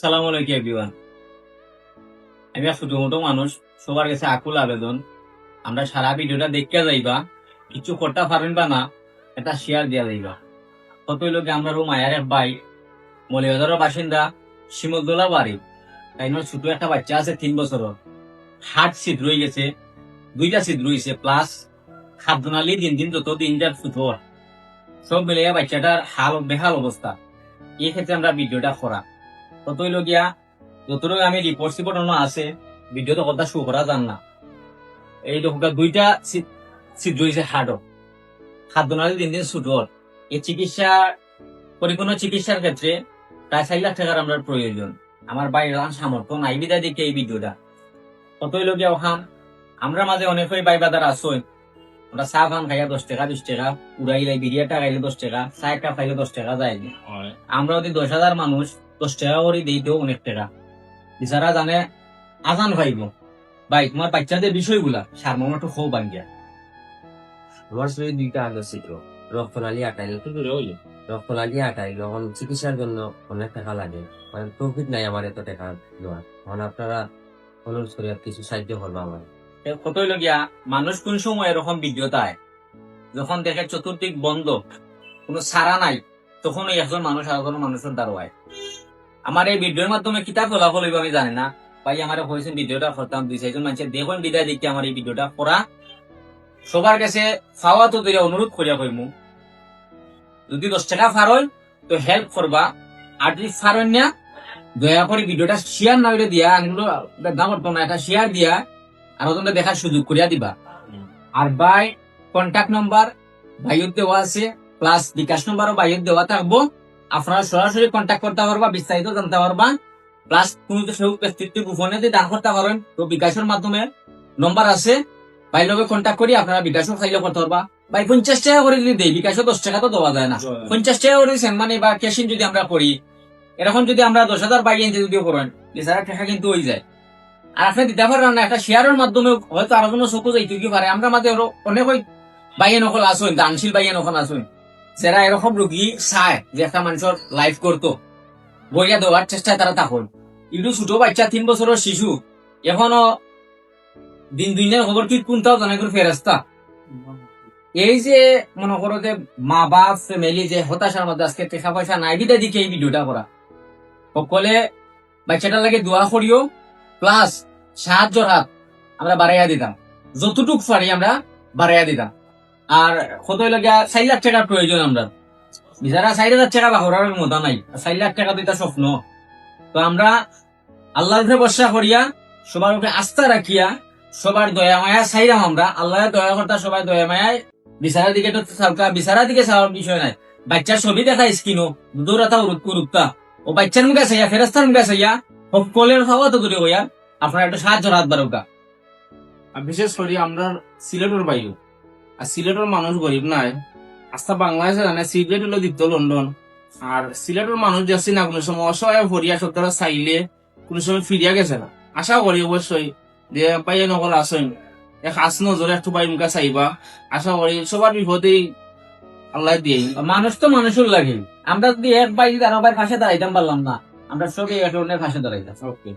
সালাম আলাইকুম এভরিওয়ান। আমি আর ছোট মোটো মানুষ, সবার কাছে আকুল আবেদন, আমরা সারা ভিডিওটা দেখতে যাইবা, কিছু করতে পারেন বা না, এটা শেয়ার দিয়া যাইবা। কতই লোকে আমরা মায়ের এক ভাই মলিবাজারের বাসিন্দা শিমুলদোলা বাড়ি, তাই ছোট একটা বাচ্চা আছে 3 বছরের, হার্ট সিট রয়ে গেছে, 2টা সিট রয়েছে, প্লাস খাদ্যনালী দিন দিন যত দিন যার ফুটোর সব মিলিয়ে বাচ্চাটার হাল বেহাল অবস্থা। এই ক্ষেত্রে আমরা ভিডিওটা করা কতই লগিয়া যতটুকু আমি রিপোর্ট সিপোর্ট আছে ভিডিওতে কথা শো করা যান না। এই দেখুন 2টা সিট রয়েছে হার্টও, খাদ্যনালী দিন দিন ছুটোর। এই চিকিৎসা পরিপূর্ণ চিকিৎসার ক্ষেত্রে প্রায় 4 লাখ টাকার আমরা প্রয়োজন। আমার বাইরের সামর্থ্য নাই বিদায় দিকে এই ভিডিওটা কতই লগিয়া ওখান আমরা মাঝে অনেকই বাই বাজার আসই, আমরা চা খান খাইয়া 10 টাকা 20 টাকা উড়াইলাই, বিরিয়াটা খাইলে 10 টাকা, চা একটা খাইলে 10 টাকা যায়। আমরা যদি 10,000 মানুষ 10 টাকা করে দিইতেও অনেক টাকা। যারা জানে আজান ভাইব ভাই তোমার বাচ্চাদের বিষয়গুলা সারমর্ম একটু খুব বাঙ্গিয়া। আমার শরীরে 2টা আগ ছিল, রক্তনালী আটাইল, রক্তনালী আটাইল। এখন চিকিৎসার জন্য অনেক টাকা লাগে, মানে প্রফিট নাই আমার এত টাকা দেওয়ার। এখন আপনারা অনুরোধ করি আর কিছু সাহায্য করবো আমার। কতই লগিয়া মানুষ কোন সময় এরকম বিজ্ঞতায় যখন দেখে চতুর্দিক বন্ধ, কোনো সারা নাই, তখন ওই একজন মানুষ আর একজন মানুষের দাঁড়ায়। আমার এই ভিডিওর মাধ্যমে কিতাব ফলাফল হইব আমি জানি না, ভাই আমার হয়েছে ভিডিওটা করতাম 2-4 মানুষের দেখুন বিদায় দেখতে আমার এই ভিডিওটা করা সবার কাছে ফাওয়া তো অনুরোধ করিয়া কইমু, যদি 10 টাকা ফারল তো হেল্প করবা, আর যদি ফারন না দয়া করে ভিডিওটা শেয়ার না করে দিয়া আনগুলো দাম না একটা শেয়ার দিয়া আর তোমরা দেখার সুযোগ করিয়া দিবা। আর ভাই কন্ট্যাক্ট নাম্বার ভাইয়ের দেওয়া আছে, প্লাস বিকাশ নাম্বারও ভাইয়ের দেওয়া থাকবো, আপনারা সরাসরি কন্ট্যাক্ট করতে পারবা, বিস্তারিত জানতে পারবা। প্লাস কোন ব্যক্তিত্ব গোপনে দিয়ে দান করতে পারেন তো বিকাশের মাধ্যমে নম্বর আছে, ভাই লোকে কন্ট্যাক্ট করি আপনারা বিকাশও চাইলে করতে পারবা। ভাই 50 টাকা করে দিলে দেই, বিকাশও 10 টাকা তো দেওয়া যায় না, 50 টাকা করে মানে বা ক্যাশিং যদি আমরা করি, এরকম যদি আমরা 10,000 বাইরে যদিও করেন 20,000 টাকা কিন্তু হয়ে যায়। আর আপনি দিতে পারেন না একটা শেয়ারের মাধ্যমে হয়তো আরো কোনো চকু যাইতে কি পারে। আমরা মাঝে অনেক ওই বাইয়ে নকল আসুন, দানশীল বাইয়ে নকল আসুন, যারা এরকম রোগী চায় যে একটা মানুষের লাইফ করতো বইয়া দেওয়ার চেষ্টায় তারা তখন একটু ছোট বাচ্চা 3 বছরের শিশু এখনো দিন দুনিয়ার খবর কি কোনটাও জানে ফেরেস্তা। এই যে মনে করো যে মা বাপ ফ্যামিলি যে হতাশার মধ্যে আজকে টাকা পয়সা নাই বিদা দিকে এই ভিডিওটা করা, সকলে বাচ্চাটার লাগে দোয়া করিও, প্লাস সাহায্যর হাত আমরা বাড়াইয়া দিতাম, যতটুক পারি আমরা বাড়াইয়া দিতাম। আর কত লাগে 4 লাখ টাকার প্রয়োজন আমরা, যারা 4,000 টাকা বা করার মতো নাই, 4 লাখ টাকা দিতে স্বপ্ন। তো আমরা আল্লাহর উপরে ভরসা করিয়া সবার উপরে আস্থা রাখিয়া সবার দয়া মায়া চাইলাম, আমরা আল্লাহ দয়া করতা সবাই দয়া মায়ায় বিচারার দিকে তো বিচারার দিকে চাওয়ার বিষয় নাই। বাচ্চার ছবি দেখা স্কিনও দৌড়াতা উরুক্তা ও বাচ্চার মুখে চাইয়া ফেরাস্তার মুখে চাইয়া সকলের খাওয়া তো দূরে হইয়া আপনার একটা সাহায্য হাত বাড়ুকা। আর বিশেষ করে আমরা সিলেটের বাইরে, আর সিলেটের মানুষ গরিব নাই, আস্থা বাংলাদেশে জানে সিগারেট হলো দিত লন্ডন। আর সিলেটের মানুষ যাচ্ছি না কোনো সময় অসহায় ভরিয়া সব তারা চাইলে কোনো সময় ফিরিয়া গেছে না। আশা করি অবশ্যই যে পাইয়া নকল আসেন এক আস নজরে একটু বাড়ি মুখা চাইবা। আশা করি সবার বিপদেই আল্লাহ দিয়ে। মানুষ তো মানুষের লাগে, আমরা যদি এক বাইরে দাঁড়াবার পাশে দাঁড়াইতাম পারলাম না, আমরা সবই এক ধরনের পাশে দাঁড়াইতাম। ওকে।